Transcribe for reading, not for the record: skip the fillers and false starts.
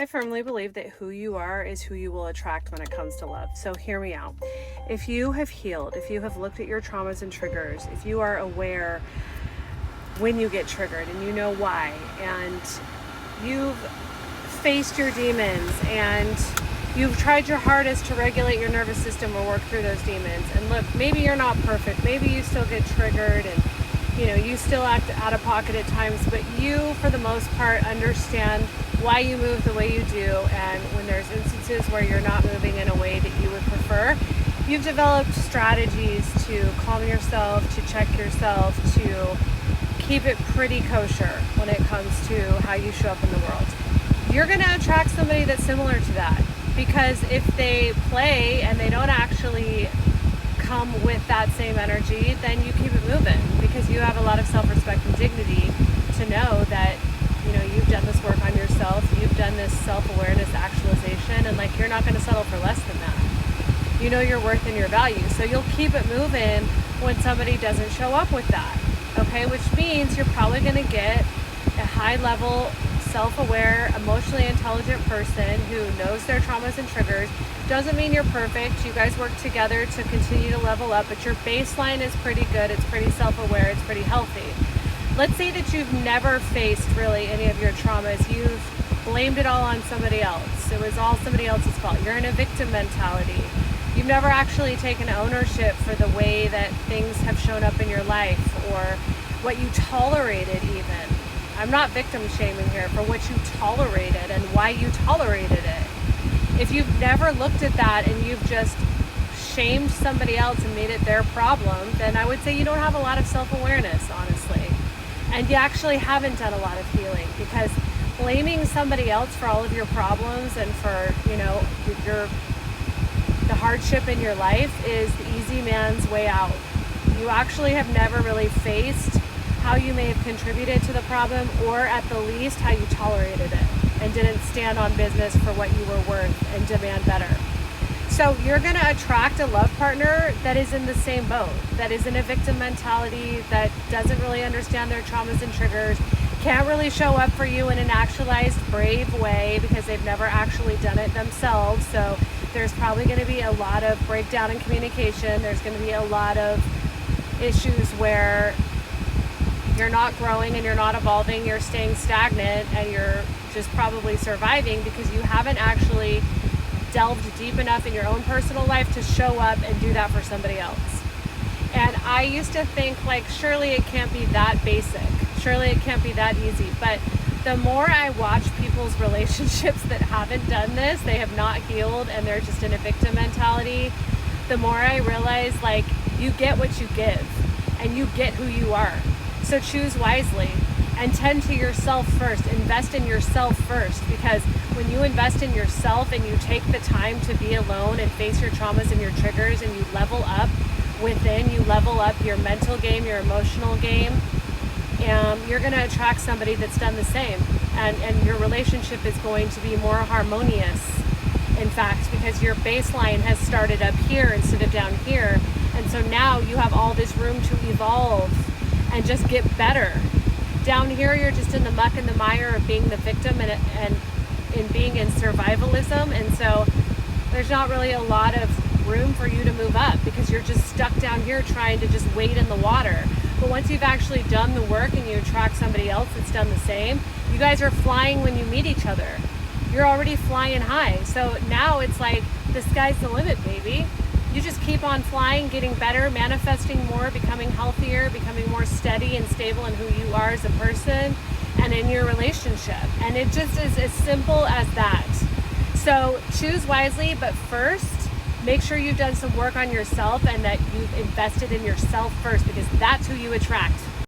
I firmly believe that who you are is who you will attract when it comes to love. So hear me out. If you have healed, if you have looked at your traumas and triggers, if you are aware when you get triggered and you know why, and you've faced your demons and you've tried your hardest to regulate your nervous system or work through those demons, and look, maybe you're not perfect, maybe you still get triggered and you still act out of pocket at times, but you, for the most part, understand why you move the way you do, and when there's instances where you're not moving in a way that you would prefer, you've developed strategies to calm yourself, to check yourself, to keep it pretty kosher when it comes to how you show up in the world. You're going to attract somebody that's similar to that, because if they play and they don't actually come with that same energy, then you keep it moving, because you have a lot of self-respect and dignity to know that you've done this work on yourself, you've done this self-awareness actualization, and you're not going to settle for less than that. You know your worth and your value, so you'll keep it moving when somebody doesn't show up with that, okay? Which means you're probably going to get a high-level, self-aware, emotionally intelligent person who knows their traumas and triggers. Doesn't mean you're perfect. You guys work together to continue to level up, but your baseline is pretty good. It's pretty self-aware. It's pretty healthy. Let's say that you've never faced really any of your traumas. You've blamed it all on somebody else. It was all somebody else's fault. You're in a victim mentality. You've never actually taken ownership for the way that things have shown up in your life, or what you tolerated even. I'm not victim shaming here, for what you tolerated and why you tolerated it. If you've never looked at that and you've just shamed somebody else and made it their problem, then I would say you don't have a lot of self-awareness, honestly. And you actually haven't done a lot of healing, because blaming somebody else for all of your problems and for, the hardship in your life is the easy man's way out. You actually have never really faced how you may have contributed to the problem, or at the least how you tolerated it and didn't stand on business for what you were worth and demand better. So you're going to attract a love partner that is in the same boat, that is in a victim mentality, that doesn't really understand their traumas and triggers, can't really show up for you in an actualized, brave way, because they've never actually done it themselves. So there's probably going to be a lot of breakdown in communication. There's going to be a lot of issues where you're not growing and you're not evolving, you're staying stagnant, and you're just probably surviving because you haven't actually delved deep enough in your own personal life to show up and do that for somebody else. And I used to think, surely it can't be that basic. Surely it can't be that easy. But the more I watch people's relationships that haven't done this, they have not healed, and they're just in a victim mentality, the more I realize, you get what you give, and you get who you are. So choose wisely and tend to yourself first. Invest in yourself first, because when you invest in yourself and you take the time to be alone and face your traumas and your triggers, and you level up within, you level up your mental game, your emotional game, you're going to attract somebody that's done the same. And your relationship is going to be more harmonious, in fact, because your baseline has started up here instead of down here. And so now you have all this room to evolve and just get better. Down here, you're just in the muck and the mire of being the victim and in being in survivalism. And so there's not really a lot of room for you to move up, because you're just stuck down here trying to just wade in the water. But once you've actually done the work and you attract somebody else that's done the same, you guys are flying when you meet each other. You're already flying high. So now it's the sky's the limit, baby. You just keep on flying, getting better, manifesting more, becoming healthier, becoming more steady and stable in who you are as a person and in your relationship. And it just is as simple as that. So choose wisely, but first, make sure you've done some work on yourself and that you've invested in yourself first, because that's who you attract.